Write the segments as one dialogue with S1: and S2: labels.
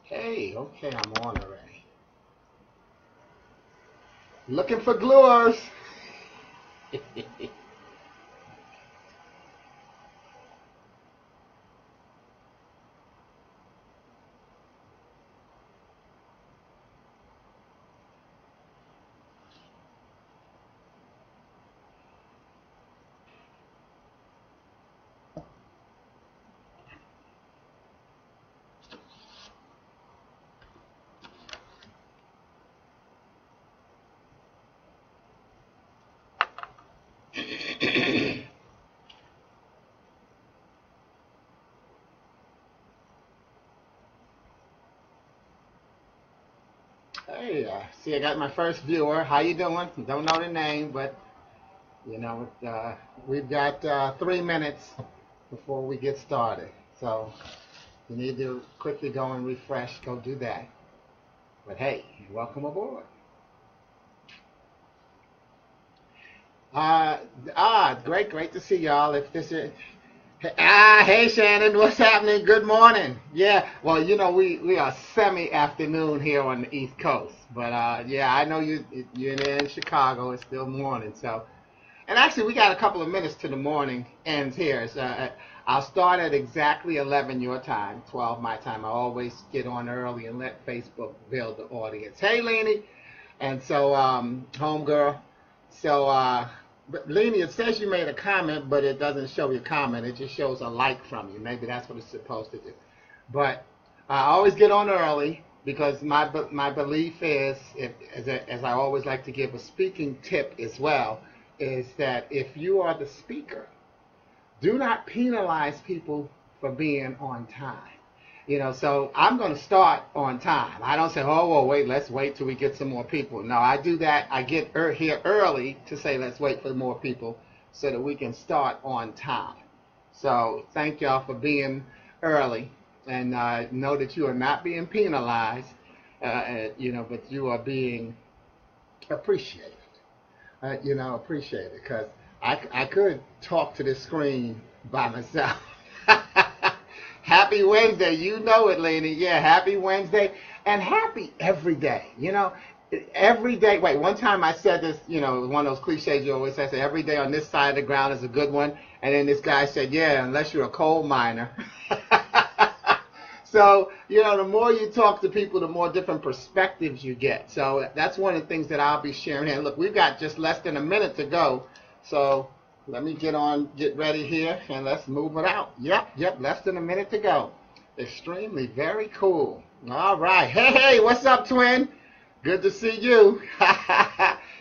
S1: Hey, okay, I'm on already. Looking for gluers. Hey, see, I got my first viewer. How you doing? Don't know the name, but you know, we've got 3 minutes before we get started. So you need to quickly go and refresh. Go do that. But hey, welcome aboard. Uh, great to see y'all. If this is hey Shannon, what's happening? Good morning. Yeah, well, we are semi-afternoon here on the East Coast, but yeah, I know you're in Chicago. It's still morning, so and actually we got a couple of minutes to the morning ends here. So I'll start at exactly 11 your time, 12 my time. I always get on early and let Facebook build the audience. Hey, Lenny, and so homegirl. So, but Lena, it says you made a comment, but it doesn't show your comment. It just shows a like from you. Maybe that's what it's supposed to do. But I always get on early because my belief is, as I always like to give a speaking tip as well, is that if you are the speaker, do not penalize people for being on time. So I'm going to start on time. I don't say, oh, well, wait, let's wait till we get some more people. No, I do that. I get here early to say, let's wait for more people so that we can start on time. So thank y'all for being early, and know that you are not being penalized, but you are being appreciated. Appreciated, because I could talk to this screen by myself. Happy Wednesday. You know it, lady. Yeah, happy Wednesday. And happy every day. Every day. Wait, one time I said this, one of those cliches you always say, every day on this side of the ground is a good one. And then this guy said, yeah, unless you're a coal miner. So, the more you talk to people, the more different perspectives you get. So that's one of the things that I'll be sharing here. Look, we've got just less than a minute to go. So let me get ready here, and let's move it out. Yep, less than a minute to go. Extremely, very cool. All right. Hey, what's up, twin? Good to see you.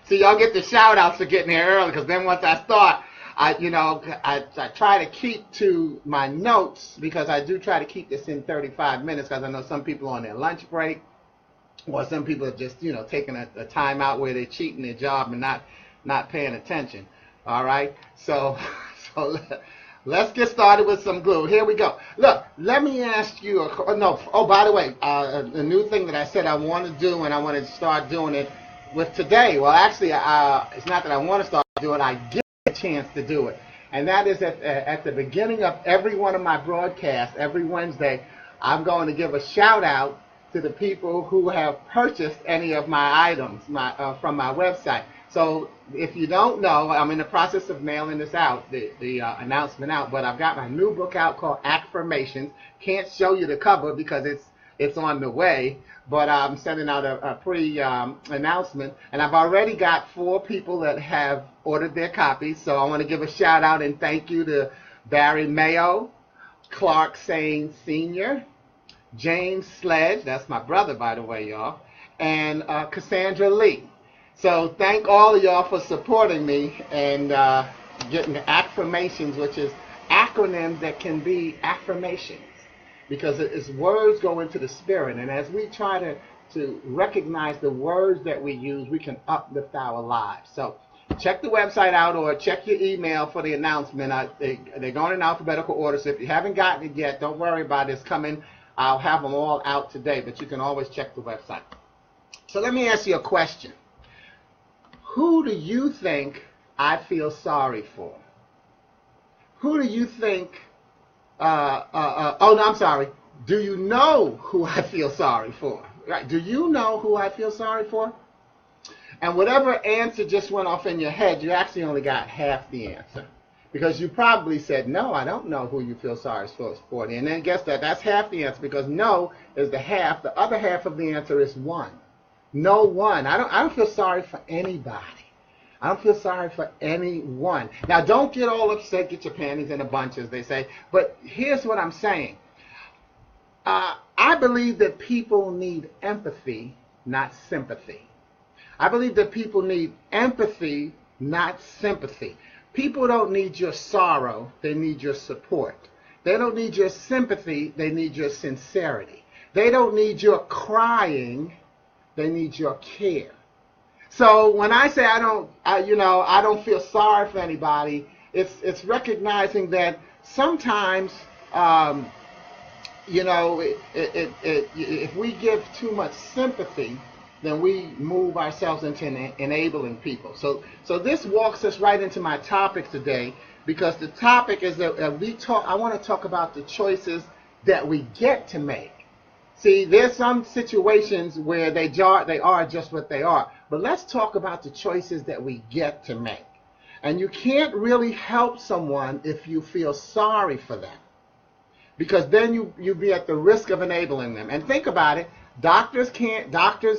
S1: So y'all get the shout outs for getting here early, because then once I start, I try to keep to my notes, because I do try to keep this in 35 minutes, because I know some people are on their lunch break, or some people are just, taking a time out where they're cheating their job and not paying attention. All right, so let's get started with some glue. Here we go. Look, let me ask you. By the way, the new thing that I said I want to do, and I want to start doing it with today. Well, actually, it's not that I want to start doing it. I get a chance to do it, and that is at the beginning of every one of my broadcasts, every Wednesday, I'm going to give a shout out to the people who have purchased any of my items from my website. So if you don't know, I'm in the process of mailing this out, the announcement out, but I've got my new book out called Ac-Firmations. Can't show you the cover because it's on the way, but I'm sending out a pre-announcement, and I've already got 4 people that have ordered their copies, so I want to give a shout out and thank you to Barry Mayo, Clark Sane Sr., James Sledge, that's my brother, by the way, y'all, and Cassandra Lee. So thank all of y'all for supporting me and getting the Ac-Firmations, which is acronyms that can be affirmations, because it's words go into the spirit, and as we try to recognize the words that we use, we can uplift our lives. So check the website out, or check your email for the announcement. They're going in alphabetical order, so if you haven't gotten it yet, don't worry about it. It's coming. I'll have them all out today, but you can always check the website. So let me ask you a question. Who do you think I feel sorry for? Who do you think, oh no, I'm sorry. Do you know who I feel sorry for? Right? Do you know who I feel sorry for? And whatever answer just went off in your head, you actually only got half the answer. Because you probably said, no, I don't know who you feel sorry for. And then guess that, that's half the answer, because no is the half. The other half of the answer is one. No one. I don't feel sorry for anybody. I don't feel sorry for anyone. Now, don't get all upset, get your panties in a bunch, as they say. But here's what I'm saying. I believe that people need empathy, not sympathy. I believe that people need empathy, not sympathy. People don't need your sorrow, they need your support. They don't need your sympathy, they need your sincerity. They don't need your crying, they need your care. So when I say I don't feel sorry for anybody, it's recognizing that sometimes if we give too much sympathy, then we move ourselves into enabling people. So this walks us right into my topic today, because the topic is that I want to talk about the choices that we get to make. See, there's some situations where they are just what they are, but let's talk about the choices that we get to make. And you can't really help someone if you feel sorry for them, because then you be at the risk of enabling them. And think about it. Doctors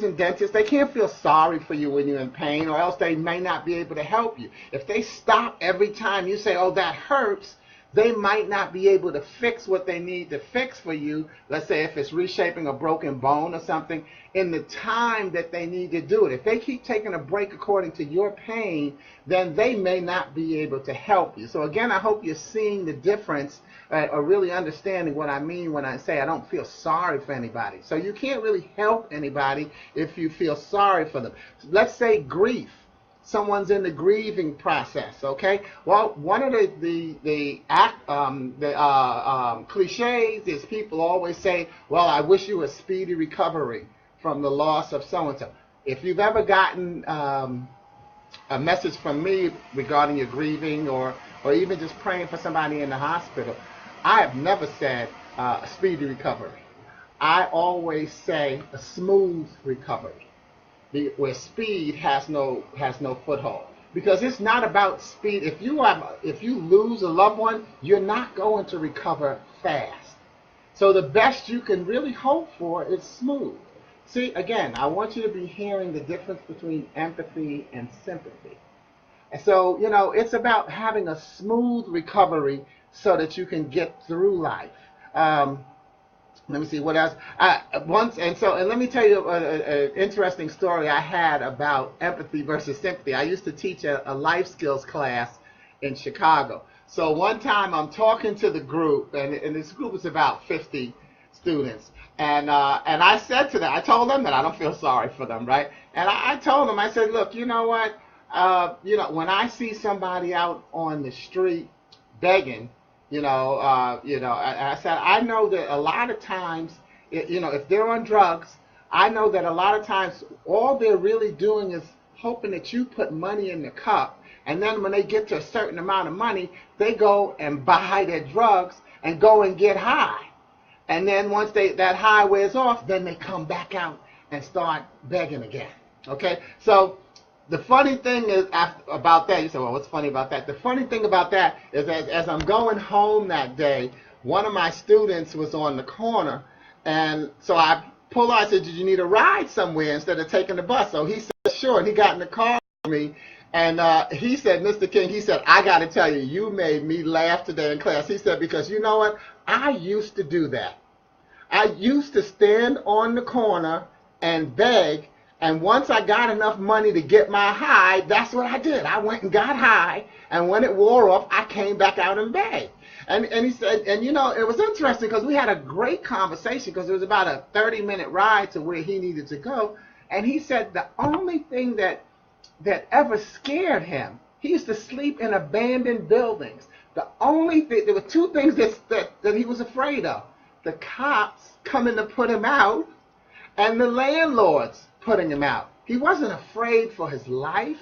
S1: and dentists, they can't feel sorry for you when you're in pain, or else they may not be able to help you. If they stop every time you say, oh, that hurts, they might not be able to fix what they need to fix for you. Let's say if it's reshaping a broken bone or something, in the time that they need to do it. If they keep taking a break according to your pain, then they may not be able to help you. So again, I hope you're seeing the difference, or really understanding what I mean when I say I don't feel sorry for anybody. So you can't really help anybody if you feel sorry for them. Let's say grief. Someone's in the grieving process, okay? Well, one of the cliches is people always say, well, I wish you a speedy recovery from the loss of so-and-so. If you've ever gotten a message from me regarding your grieving, or even just praying for somebody in the hospital, I have never said a speedy recovery. I always say a smooth recovery, where speed has no foothold. Because it's not about speed. If you lose a loved one, you're not going to recover fast. So the best you can really hope for is smooth. See, again, I want you to be hearing the difference between empathy and sympathy. And so, it's about having a smooth recovery so that you can get through life. Let me see what else. And let me tell you an interesting story I had about empathy versus sympathy. I used to teach a life skills class in Chicago. So one time I'm talking to the group, and this group is about 50 students. And I said to them, I told them that I don't feel sorry for them, right? And I told them, I said, look, you know what? When I see somebody out on the street begging, I said, I know that a lot of times, if they're on drugs, I know that a lot of times all they're really doing is hoping that you put money in the cup, and then when they get to a certain amount of money, they go and buy their drugs and go and get high. And then once that high wears off, then they come back out and start begging again. Okay? So the funny thing is about that, you say, well, what's funny about that? The funny thing about that is as I'm going home that day, one of my students was on the corner, and so I pulled out, I said, did you need a ride somewhere instead of taking the bus? So he said, sure, and he got in the car with me, and he said, Mr. King, he said, I got to tell you, you made me laugh today in class. He said, because you know what? I used to do that. I used to stand on the corner and beg, and once I got enough money to get my high, that's what I did. I went and got high, and when it wore off, I came back out and begged. And he said, and it was interesting because we had a great conversation, because it was about a 30-minute ride to where he needed to go. And he said the only thing that ever scared him, he used to sleep in abandoned buildings. The only thing, there were two things that he was afraid of: the cops coming to put him out, and the landlords putting him out. He wasn't afraid for his life.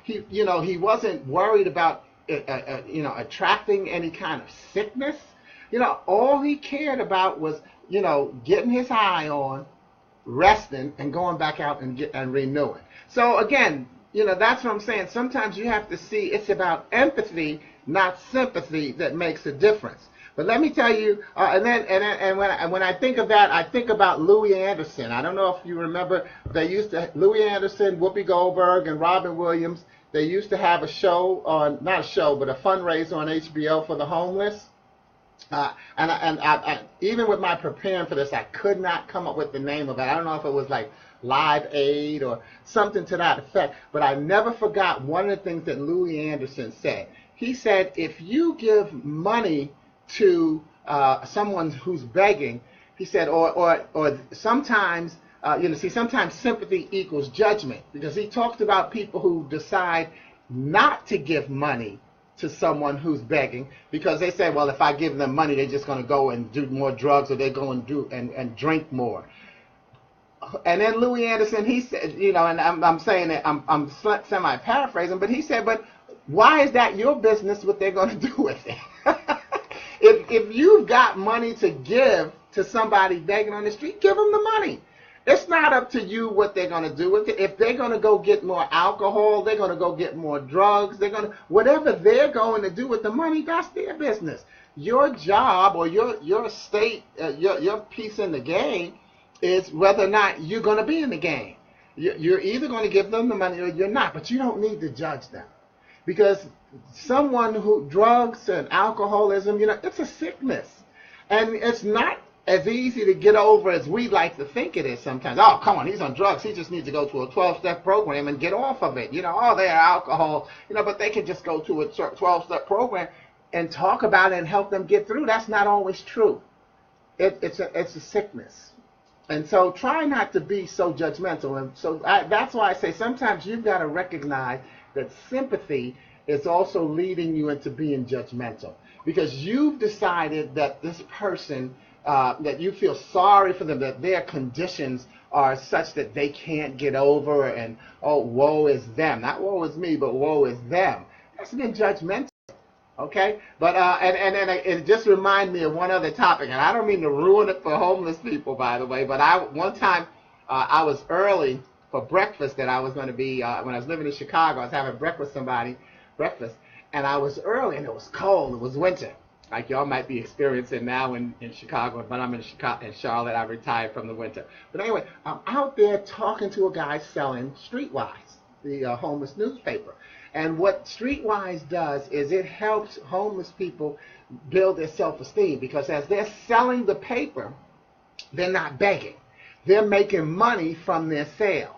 S1: He wasn't worried about attracting any kind of sickness. All he cared about was getting his high on, resting, and going back out and renewing. So again, that's what I'm saying. Sometimes you have to see it's about empathy, not sympathy, that makes a difference. But let me tell you, and when I think of that, I think about Louis Anderson. I don't know if you remember, Louis Anderson, Whoopi Goldberg, and Robin Williams. They used to have a show on, not a show, but a fundraiser on HBO for the homeless. Even with my preparing for this, I could not come up with the name of it. I don't know if it was like Live Aid or something to that effect. But I never forgot one of the things that Louis Anderson said. He said, if you give money to someone who's begging, he said, or sometimes, sometimes sympathy equals judgment, because he talked about people who decide not to give money to someone who's begging because they say, well, if I give them money, they're just going to go and do more drugs, or they're going to do and drink more. And then Louis Anderson, he said, and I'm saying that I'm semi-paraphrasing, but he said, but why is that your business what they're going to do with it? If you've got money to give to somebody begging on the street, give them the money. It's not up to you what they're going to do with it. If they're going to go get more alcohol, they're going to go get more drugs, whatever they're going to do with the money, that's their business. Your job or your state, your piece in the game is whether or not you're going to be in the game. You're either going to give them the money or you're not, but you don't need to judge them. Because someone who, drugs and alcoholism, it's a sickness. And it's not as easy to get over as we like to think it is sometimes. Oh, come on, he's on drugs. He just needs to go to a 12-step program and get off of it. They're alcohol, but they can just go to a 12-step program and talk about it and help them get through. That's not always true. It's a sickness. And so try not to be so judgmental. And so that's why I say sometimes you've got to recognize that sympathy is also leading you into being judgmental. Because you've decided that this person, that you feel sorry for them, that their conditions are such that they can't get over, and, oh, woe is them. Not woe is me, but woe is them. That's being judgmental. Okay? But, and it just reminded me of one other topic, and I don't mean to ruin it for homeless people, by the way, but one time I was early for breakfast that I was going to be, when I was living in Chicago, I was having breakfast with somebody, and I was early, and it was cold. It was winter, like y'all might be experiencing now in Chicago, but I'm in Charlotte. I retired from the winter. But anyway, I'm out there talking to a guy selling Streetwise, the homeless newspaper. And what Streetwise does is it helps homeless people build their self-esteem, because as they're selling the paper, they're not begging. They're making money from their sales.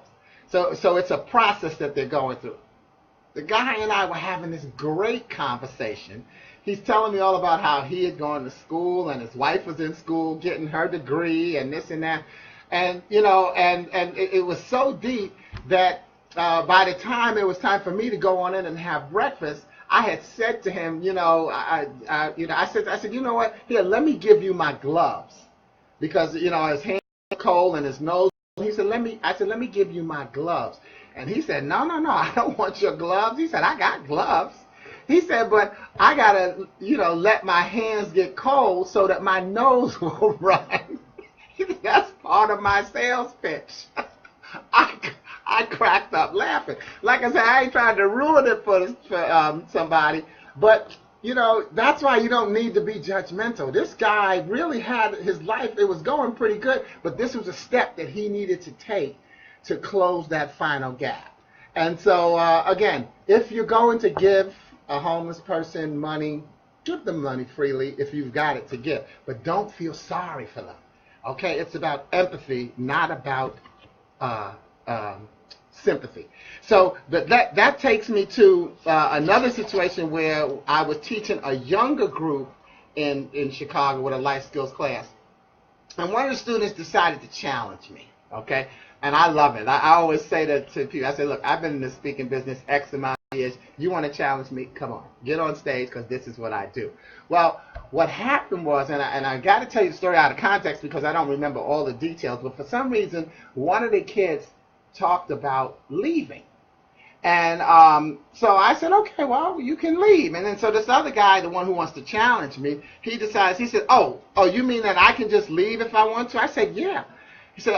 S1: So it's a process that they're going through. The guy and I were having this great conversation. He's telling me all about how he had gone to school and his wife was in school getting her degree and this and that. And, it was so deep that by the time it was time for me to go on in and have breakfast, I had said to him, I said, you know what? Here, let me give you my gloves. Because, his hands were cold and his nose. He said, let me give you my gloves. And he said, no, I don't want your gloves. He said, I got gloves. He said, but I got to, let my hands get cold so that my nose will run. That's part of my sales pitch. I cracked up laughing. Like I said, I ain't trying to ruin it for somebody, but that's why you don't need to be judgmental. This guy really had his life, it was going pretty good, but this was a step that he needed to take to close that final gap. And so, again, if you're going to give a homeless person money, give them money freely if you've got it to give, but don't feel sorry for them. Okay, it's about empathy, not about sympathy. So that takes me to another situation where I was teaching a younger group in Chicago with a life skills class. And one of the students decided to challenge me, okay? And I love it. I always say that to people. I say, look, I've been in the speaking business X amount of years. You want to challenge me? Come on. Get on stage, because this is what I do. Well, what happened was, and I got to tell you the story out of context because I don't remember all the details, but for some reason, one of the kids talked about leaving. And so I said, okay, well, you can leave. And then so this other guy, the one who wants to challenge me, he decides, he said, oh, you mean that I can just leave if I want to? I said, yeah. He said,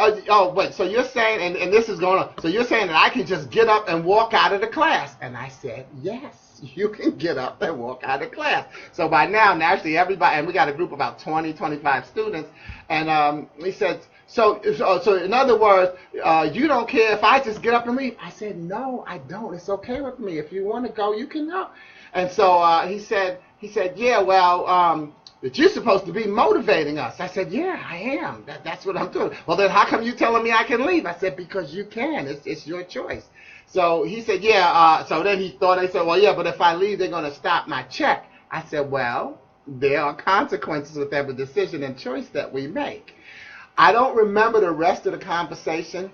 S1: wait, so you're saying, and this is going on, so you're saying that I can just get up and walk out of the class? And I said, yes, you can get up and walk out of class. So by now, naturally, everybody, and we got a group of about 20, 25 students, and he said, so in other words, you don't care if I just get up and leave? I said, no, I don't. It's okay with me. If you want to go, you can go. And so he said, yeah, well, that you're supposed to be motivating us. I said, yeah, I am. That's what I'm doing. Well, then how come you telling me I can leave? I said, because you can. It's your choice. So he said, yeah. So then he said, well, yeah, but if I leave, they're going to stop my check. I said, well, there are consequences with every decision and choice that we make. I don't remember the rest of the conversation,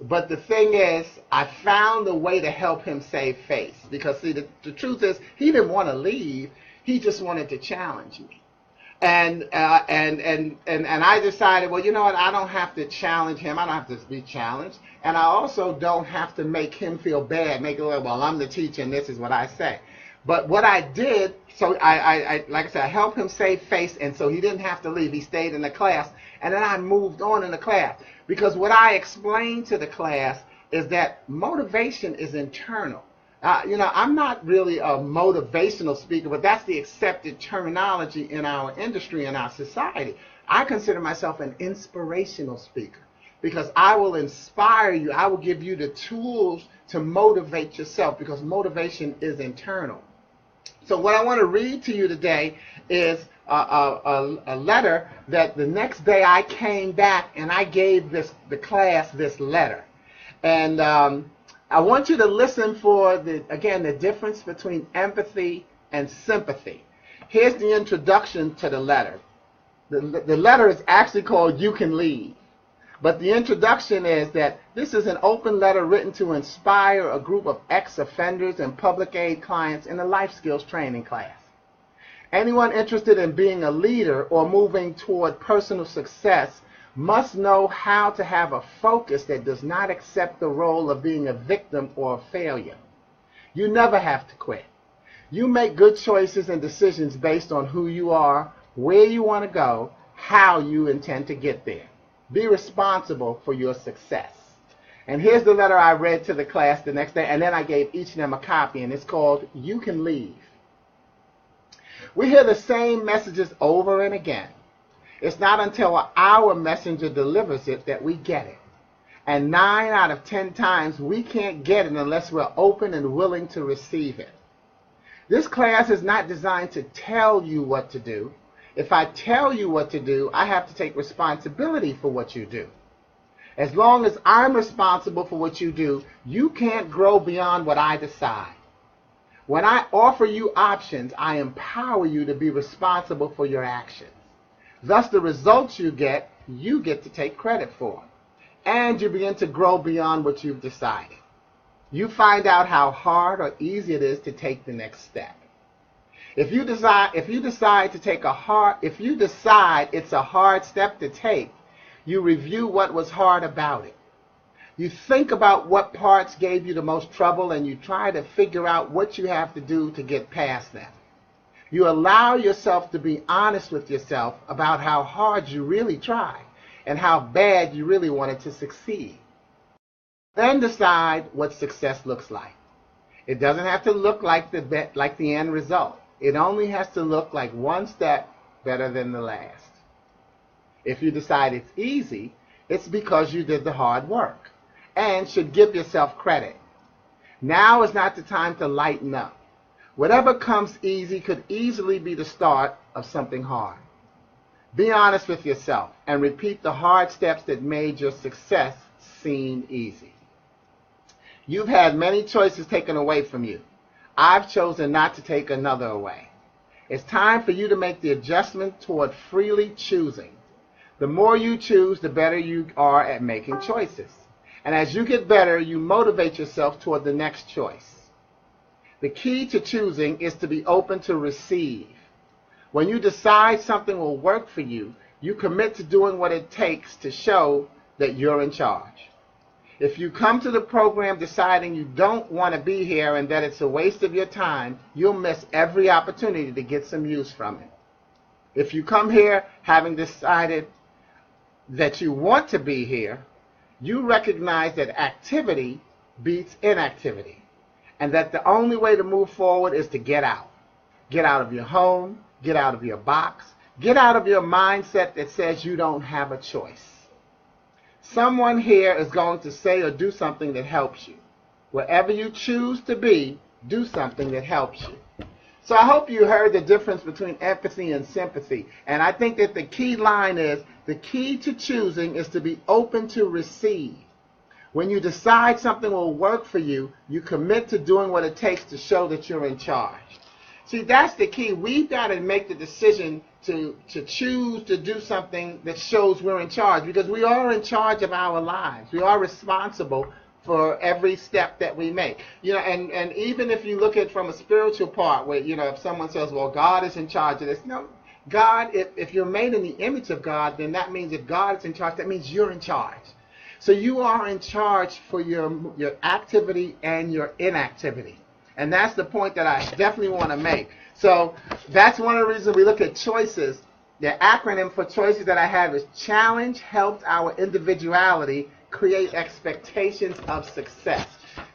S1: but the thing is, I found a way to help him save face. Because, see, the truth is, he didn't want to leave. He just wanted to challenge me. And I decided, well, you know what, I don't have to challenge him. I don't have to be challenged. And I also don't have to make him feel bad, make it like, well, I'm the teacher and this is what I say. But what I did, so I like I said, I helped him save face, and so he didn't have to leave. He stayed in the class, and then I moved on in the class. Because what I explained to the class is that motivation is internal. I'm not really a motivational speaker, but that's the accepted terminology in our industry and our society. I consider myself an inspirational speaker because I will inspire you. I will give you the tools to motivate yourself because motivation is internal. So what I want to read to you today is a letter that the next day I came back and I gave the class this letter. And I want you to listen for, again, the difference between empathy and sympathy. Here's the introduction to the letter. The letter is actually called You Can Leave. But the introduction is that this is an open letter written to inspire a group of ex-offenders and public aid clients in a life skills training class. Anyone interested in being a leader or moving toward personal success must know how to have a focus that does not accept the role of being a victim or a failure. You never have to quit. You make good choices and decisions based on who you are, where you want to go, how you intend to get there. Be responsible for your success. And here's the letter I read to the class the next day, and then I gave each of them a copy, and it's called You Can Leave. We hear the same messages over and again. It's not until our messenger delivers it that we get it. And 9 out of 10 times we can't get it unless we're open and willing to receive it. This class is not designed to tell you what to do. If I tell you what to do, I have to take responsibility for what you do. As long as I'm responsible for what you do, you can't grow beyond what I decide. When I offer you options, I empower you to be responsible for your actions. Thus, the results you get to take credit for. And you begin to grow beyond what you've decided. You find out how hard or easy it is to take the next step. If you decide it's a hard step to take, you review what was hard about it. You think about what parts gave you the most trouble and you try to figure out what you have to do to get past them. You allow yourself to be honest with yourself about how hard you really tried and how bad you really wanted to succeed. Then decide what success looks like. It doesn't have to look like the end result. It only has to look like one step better than the last. If you decide it's easy, it's because you did the hard work and should give yourself credit. Now is not the time to lighten up. Whatever comes easy could easily be the start of something hard. Be honest with yourself and repeat the hard steps that made your success seem easy. You've had many choices taken away from you. I've chosen not to take another away. It's time for you to make the adjustment toward freely choosing. The more you choose, the better you are at making choices. And as you get better, you motivate yourself toward the next choice. The key to choosing is to be open to receive. When you decide something will work for you, you commit to doing what it takes to show that you're in charge. If you come to the program deciding you don't want to be here and that it's a waste of your time, you'll miss every opportunity to get some use from it. If you come here having decided that you want to be here, you recognize that activity beats inactivity, and that the only way to move forward is to get out. Get out of your home, get out of your box, get out of your mindset that says you don't have a choice. Someone here is going to say or do something that helps you. Wherever you choose to be, do something that helps you. So I hope you heard the difference between empathy and sympathy. And I think that the key line is, the key to choosing is to be open to receive. When you decide something will work for you, you commit to doing what it takes to show that you're in charge. See, that's the key. We've got to make the decision to choose to do something that shows we're in charge, because we are in charge of our lives. We are responsible for every step that we make. And even if you look at it from a spiritual part, where, if someone says, well, God is in charge of this. No, God, if you're made in the image of God, then that means if God is in charge, that means you're in charge. So you are in charge for your activity and your inactivity. And that's the point that I definitely want to make. So that's one of the reasons we look at choices. The acronym for choices that I have is challenge helps our individuality create expectations of success.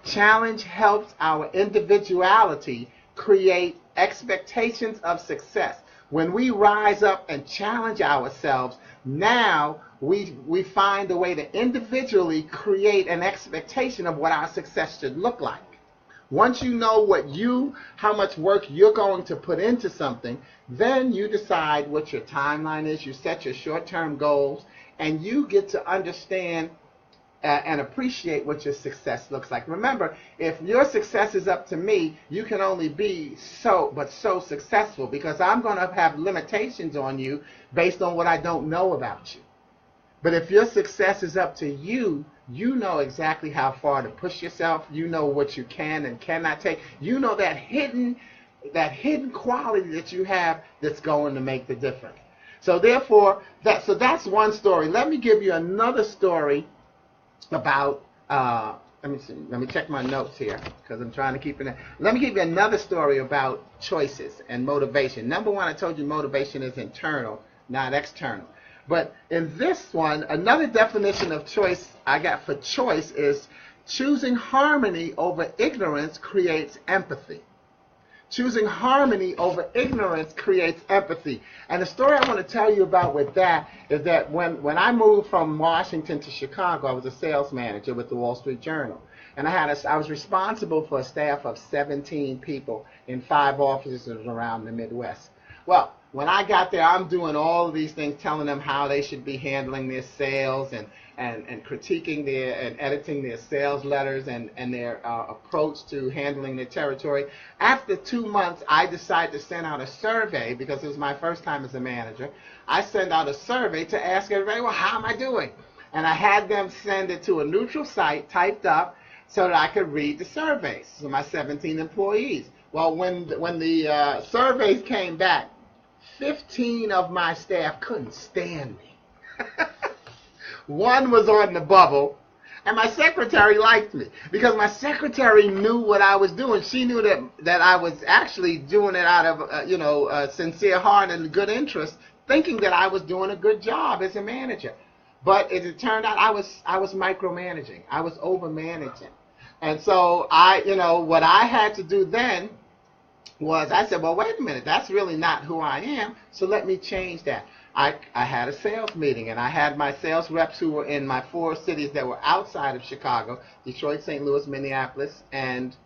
S1: Challenge helps our individuality create expectations of success. When we rise up and challenge ourselves, now we find a way to individually create an expectation of what our success should look like. Once you know how much work you're going to put into something, then you decide what your timeline is, you set your short-term goals, and you get to understand and appreciate what your success looks like. Remember, if your success is up to me, you can only be so successful, because I'm going to have limitations on you based on what I don't know about you. But if your success is up to you, you know exactly how far to push yourself. You know what you can and cannot take. You know that hidden quality that you have that's going to make the difference. So therefore, that's one story. Let me give you another story about, let me check my notes here, because I'm trying to keep it. Let me give you another story about choices and motivation. Number one, I told you motivation is internal, not external. But in this one, another definition of choice I got for choice is choosing harmony over ignorance creates empathy. Choosing harmony over ignorance creates empathy. And the story I want to tell you about with that is that when I moved from Washington to Chicago, I was a sales manager with the Wall Street Journal. And I was responsible for a staff of 17 people in 5 offices around the Midwest. Well, when I got there, I'm doing all of these things, telling them how they should be handling their sales and critiquing and editing their sales letters and their approach to handling their territory. After 2 months, I decided to send out a survey, because it was my first time as a manager. I sent out a survey to ask everybody, well, how am I doing? And I had them send it to a neutral site, typed up, so that I could read the surveys to my 17 employees. Well, when the surveys came back, 15 of my staff couldn't stand me. One was on the bubble, and my secretary liked me, because my secretary knew what I was doing. She knew that I was actually doing it out of a sincere heart and good interest, thinking that I was doing a good job as a manager. But as it turned out, I was micromanaging. I was over-managing. And so what I had to do then was, I said, well, wait a minute, that's really not who I am, so let me change that. I had a sales meeting, and I had my sales reps who were in my 4 cities that were outside of Chicago, Detroit, St. Louis, Minneapolis, and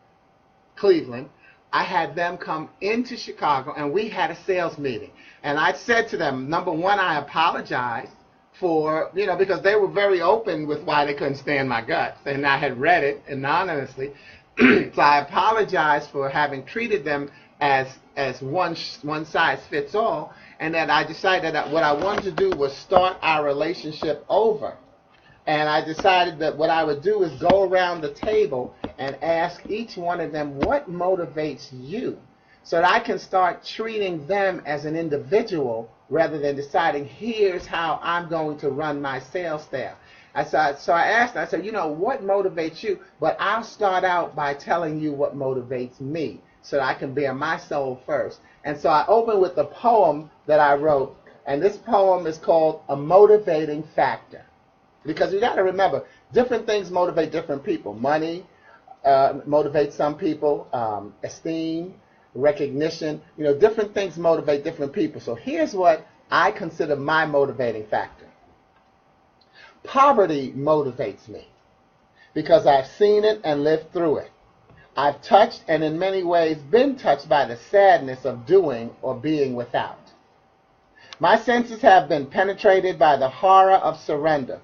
S1: Cleveland. I had them come into Chicago, and we had a sales meeting. And I said to them, number one, I apologized for, because they were very open with why they couldn't stand my guts, and I had read it anonymously. So I apologized for having treated them as one size fits all, and that I decided that what I wanted to do was start our relationship over. And I decided that what I would do is go around the table and ask each one of them, what motivates you? So that I can start treating them as an individual rather than deciding, here's how I'm going to run my sales staff. So I asked, I said, what motivates you? But I'll start out by telling you what motivates me so that I can bear my soul first. And so I opened with a poem that I wrote, and this poem is called A Motivating Factor. Because you got to remember, different things motivate different people. Money motivates some people, esteem, recognition, different things motivate different people. So here's what I consider my motivating factor. Poverty motivates me because I've seen it and lived through it. I've touched and in many ways been touched by the sadness of doing or being without. My senses have been penetrated by the horror of surrender,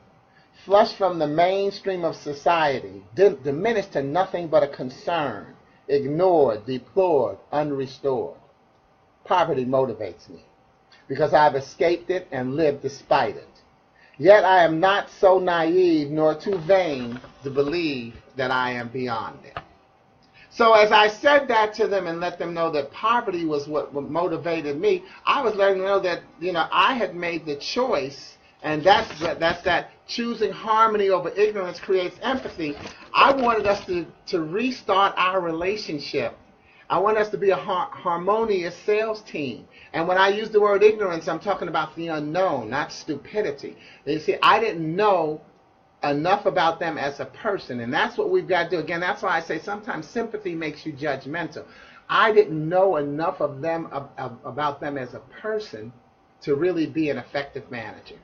S1: flushed from the mainstream of society, diminished to nothing but a concern, ignored, deplored, unrestored. Poverty motivates me because I've escaped it and lived despite it. Yet I am not so naive nor too vain to believe that I am beyond it. So as I said that to them and let them know that poverty was what motivated me, I was letting them know that, I had made the choice, and that's that choosing harmony over ignorance creates empathy. I wanted us to restart our relationship. I want us to be a harmonious sales team. And when I use the word ignorance, I'm talking about the unknown, not stupidity. You see, I didn't know enough about them as a person, and that's what we've got to do. Again, that's why I say sometimes sympathy makes you judgmental. I didn't know enough of them about them as a person to really be an effective manager.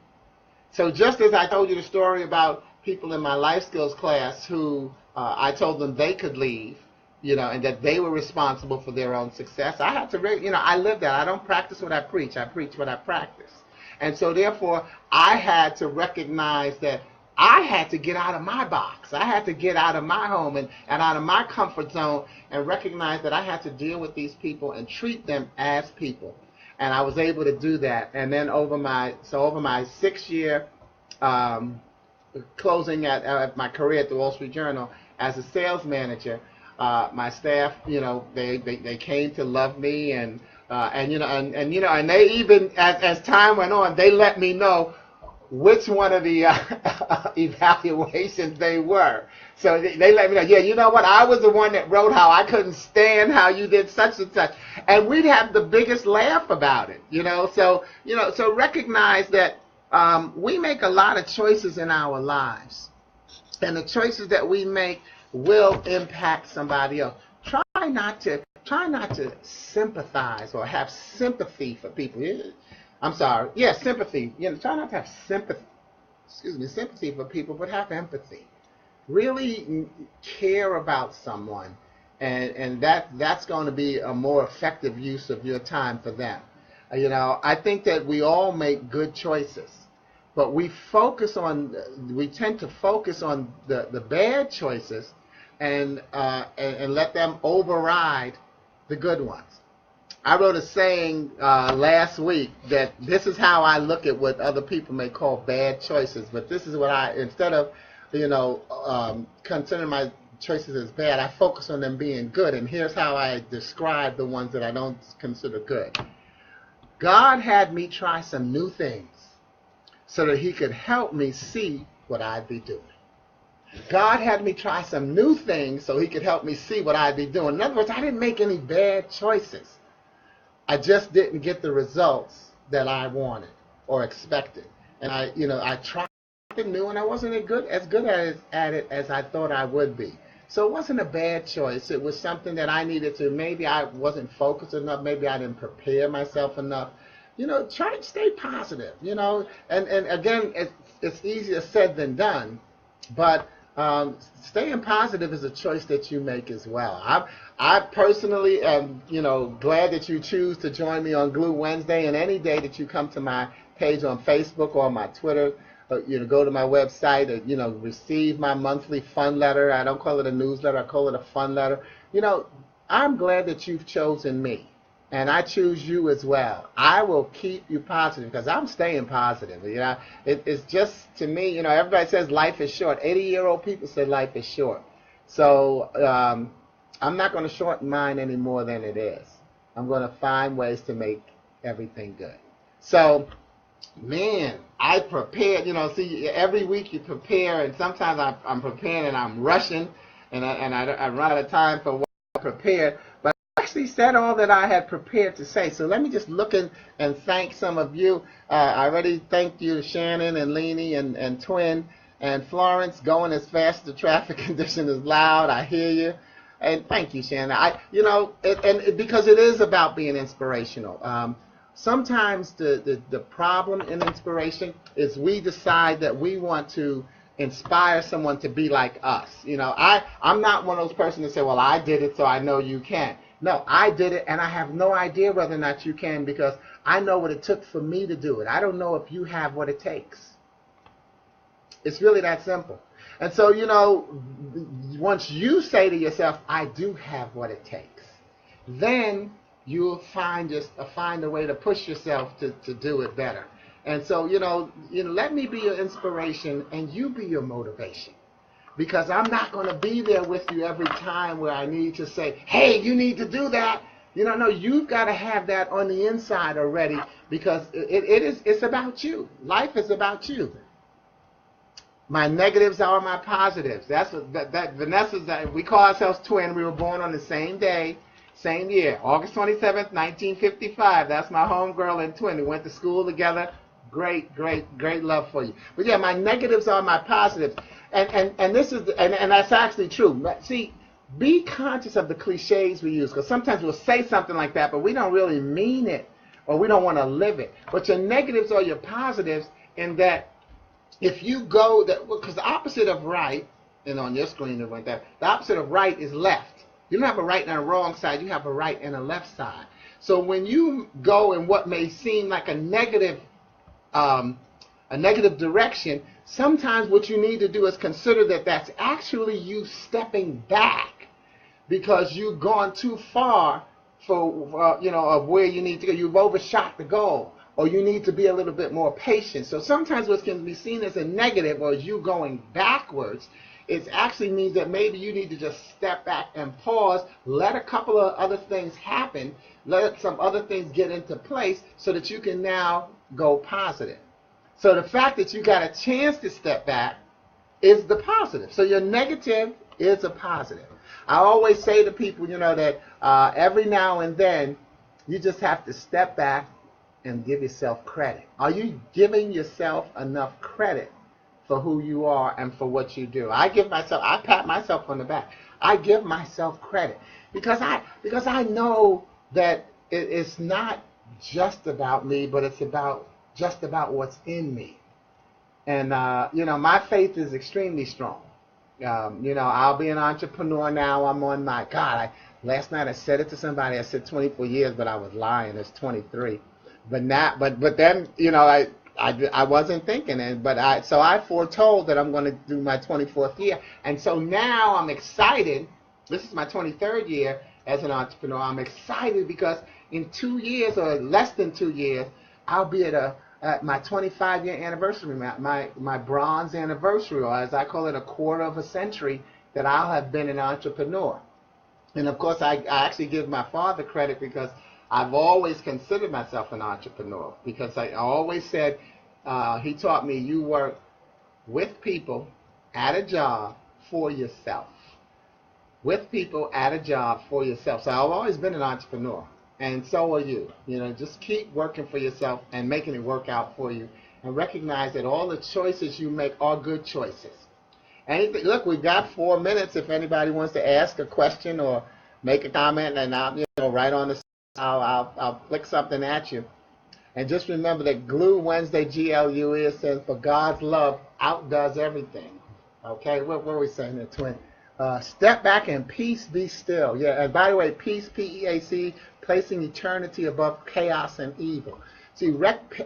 S1: So just as I told you the story about people in my life skills class who I told them they could leave, and that they were responsible for their own success, I had to, I live that. I don't practice what I preach what I practice. And so therefore, I had to recognize that I had to get out of my box. I had to get out of my home and out of my comfort zone and recognize that I had to deal with these people and treat them as people. And I was able to do that. And then over my 6-year closing at my career at the Wall Street Journal as a sales manager, my staff, they came to love me, and they even as time went on, they let me know which one of the evaluations they were. So they let me know, you know what, I was the one that wrote how I couldn't stand how you did such and such, and we'd have the biggest laugh about it. So recognize that we make a lot of choices in our lives, and the choices that we make will impact somebody else. Try not to sympathize or have sympathy for people. Sympathy. Try not to have sympathy for people, but have empathy. Really care about someone, and that's going to be a more effective use of your time for them. I think that we all make good choices, but we tend to focus on the bad choices and let them override the good ones. I wrote a saying last week that this is how I look at what other people may call bad choices, but this is what instead of considering my choices as bad, I focus on them being good, and here's how I describe the ones that I don't consider good. God had me try some new things so that he could help me see what I'd be doing. God had me try some new things so he could help me see what I'd be doing. In other words, I didn't make any bad choices. I just didn't get the results that I wanted or expected. And I tried something new, and I wasn't as good at it as I thought I would be. So it wasn't a bad choice. It was something that I needed to. Maybe I wasn't focused enough. Maybe I didn't prepare myself enough. Try to stay positive. And again, it's easier said than done, but staying positive is a choice that you make as well. I personally am, glad that you choose to join me on Glue Wednesday, and any day that you come to my page on Facebook or my Twitter, go to my website, or, receive my monthly fun letter. I don't call it a newsletter. I call it a fun letter. I'm glad that you've chosen me, and I choose you as well. I will keep you positive because I'm staying positive. It's just, to me, everybody says life is short. 80-year-old people say life is short. So I'm not going to shorten mine any more than it is. I'm going to find ways to make everything good. So Man, I prepared. See, every week you prepare, and sometimes I'm preparing and I'm rushing, and I run out of time for what I prepared. But I actually said all that I had prepared to say. So let me just look in and thank some of you. I already thanked you, Shannon and Leanie and Twin and Florence. Going as fast as the traffic condition is loud. I hear you. And thank you, Shannon. Because it is about being inspirational. Sometimes the problem in inspiration is we decide that we want to inspire someone to be like us. I'm not one of those persons that say, well, I did it, so I know you can. No, I did it, and I have no idea whether or not you can because I know what it took for me to do it. I don't know if you have what it takes. It's really that simple. And so, once you say to yourself, I do have what it takes, then you'll find a way to push yourself to do it better. And so, let me be your inspiration and you be your motivation. Because I'm not going to be there with you every time where I need to say, hey, you need to do that. No, you've got to have that on the inside already because it's about you. Life is about you. My negatives are my positives. That's what Vanessa's. We call ourselves twin. We were born on the same day, same year, August 27th, 1955. That's my homegirl and twin. We went to school together. Great love for you. But yeah, my negatives are my positives, and this is and that's actually true. See, be conscious of the cliches we use because sometimes we'll say something like that, but we don't really mean it or we don't want to live it. But your negatives are your positives in that. If you go because the opposite of right, and on your screen it went there, the opposite of right is left. You don't have a right and a wrong side, you have a right and a left side. So when you go in what may seem like a negative direction, sometimes what you need to do is consider that that's actually you stepping back because you've gone too far for of where you need to go. You've overshot the goal. Or you need to be a little bit more patient. So sometimes what can be seen as a negative or as you going backwards, it actually means that maybe you need to just step back and pause, let a couple of other things happen, let some other things get into place so that you can now go positive. So the fact that you got a chance to step back is the positive. So your negative is a positive. I always say to people, that every now and then you just have to step back and give yourself credit. Are you giving yourself enough credit for who you are and for what you do? I pat myself on the back. I give myself credit because I know that it's not just about me, but it's just about what's in me. And my faith is extremely strong. I'll be an entrepreneur now. I'm on my last night I said it to somebody. I said 24 years, but I was lying. It's 23. But then I wasn't thinking it, so I foretold that I'm going to do my 24th year, and so now I'm excited. This is my 23rd year as an entrepreneur. I'm excited because in 2 years or less than 2 years, I'll be at my 25-year anniversary, my bronze anniversary, or as I call it, a quarter of a century that I'll have been an entrepreneur. And of course, I actually give my father credit because I've always considered myself an entrepreneur because I always said, he taught me you work with people at a job for yourself. With people at a job for yourself. So I've always been an entrepreneur. And so are you. Just keep working for yourself and making it work out for you. And recognize that all the choices you make are good choices. Look, we've got 4 minutes if anybody wants to ask a question or make a comment, and I'll right on the I'll flick something at you. And just remember that Glue Wednesday, GLUE, says, for God's love outdoes everything. Okay, what were we saying there, twin? Step back and peace be still. Yeah, and by the way, peace, P-E-A-C, placing eternity above chaos and evil. See,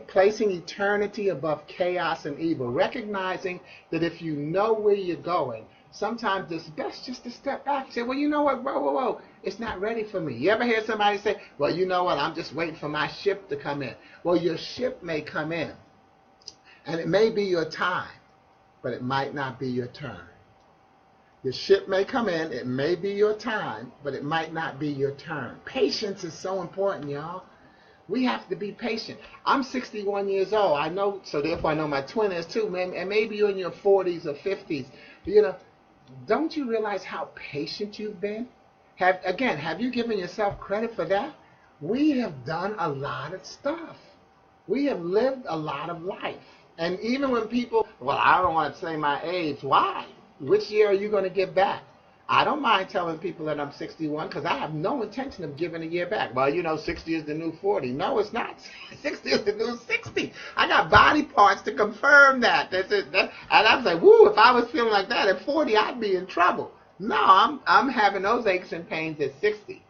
S1: placing eternity above chaos and evil. Recognizing that if you know where you're going, sometimes it's best just to step back and say, well, you know what, whoa, it's not ready for me. You ever hear somebody say, well, you know what, I'm just waiting for my ship to come in. Well, your ship may come in, and it may be your time, but it might not be your turn. Your ship may come in, it may be your time, but it might not be your turn. Patience is so important, y'all. We have to be patient. I'm 61 years old. I know, so therefore I know my twin is too, man. And maybe you're in your 40s or 50s. You know, don't you realize how patient you've been? Have you given yourself credit for that? We have done a lot of stuff. We have lived a lot of life. And even when people, well, I don't want to say my age. Why? Which year are you going to give back? I don't mind telling people that I'm 61 because I have no intention of giving a year back. Well, 60 is the new 40. No, it's not. 60 is the new 60. I got body parts to confirm that. That's it. And I was like, woo, if I was feeling like that at 40, I'd be in trouble. No, I'm having those aches and pains at 60.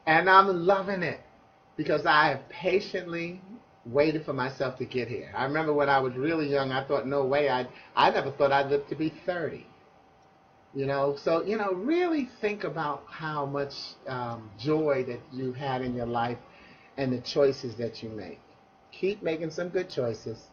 S1: And I'm loving it because I have patiently waited for myself to get here. I remember when I was really young, I thought, no way, I never thought I'd live to be 30. So, really think about how much joy that you've had in your life and the choices that you make. Keep making some good choices.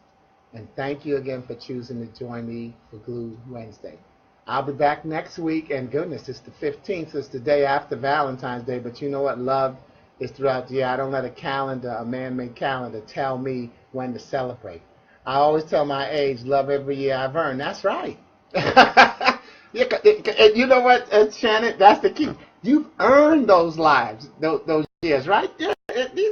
S1: And thank you again for choosing to join me for Glue Wednesday. I'll be back next week, and goodness, it's the 15th, so it's the day after Valentine's Day, but you know what? Love is throughout the year. I don't let a man-made calendar, tell me when to celebrate. I always tell my age, love every year I've earned. That's right. You know what, Shannon? That's the key. You've earned those lives, those years, right? These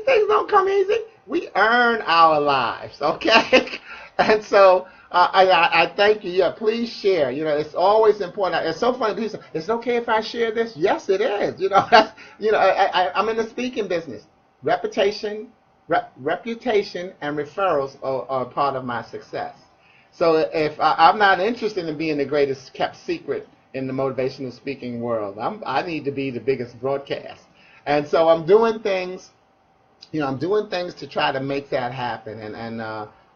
S1: things don't come easy. We earn our lives, okay? And so I thank you. Yeah, please share. It's always important. It's so funny. People say, "It's okay if I share this." Yes, it is. I'm in the speaking business. Reputation, and referrals are part of my success. So if I'm not interested in being the greatest kept secret in the motivational speaking world, I need to be the biggest broadcast. And so I'm doing things. I'm doing things to try to make that happen. And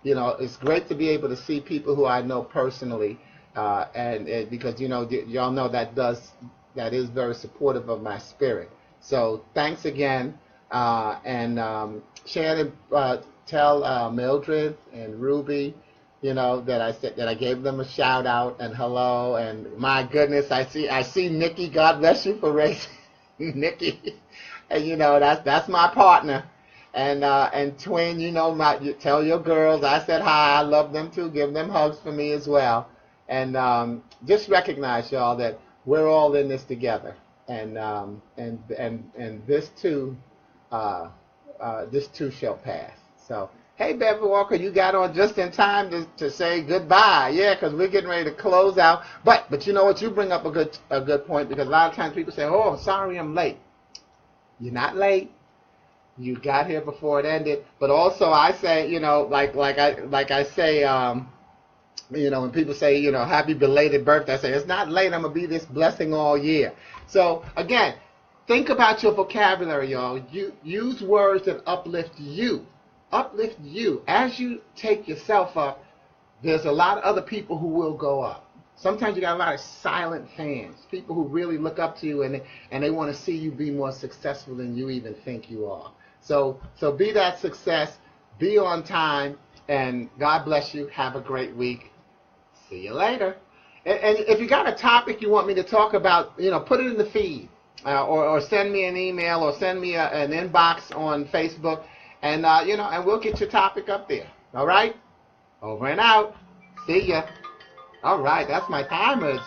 S1: it's great to be able to see people who I know personally, and because y'all know that is very supportive of my spirit. So thanks again, and Shannon, tell Mildred and Ruby, that I said that I gave them a shout out and hello. And my goodness, I see Nikki. God bless you for raising Nikki. And that's my partner. And twin, you tell your girls I said hi. I love them too. Give them hugs for me as well. And just recognize, y'all, that we're all in this together. And this too shall pass. So, hey, Beverly Walker, you got on just in time to say goodbye. Yeah, because we're getting ready to close out. But you know what? You bring up a good point, because a lot of times people say, "Oh, sorry, I'm late." You're not late. You got here before it ended. But also, I say, like I say, when people say, happy belated birthday, I say, it's not late. I'm going to be this blessing all year. So, again, think about your vocabulary, y'all. You use words that uplift you. Uplift you. As you take yourself up, there's a lot of other people who will go up. Sometimes you got a lot of silent fans, people who really look up to you and they want to see you be more successful than you even think you are. So be that success, be on time, and God bless you. Have a great week. See you later. And if you got a topic you want me to talk about, put it in the feed, or send me an email, or send me an inbox on Facebook, and and we'll get your topic up there. All right? Over and out. See ya. All right, that's my timer.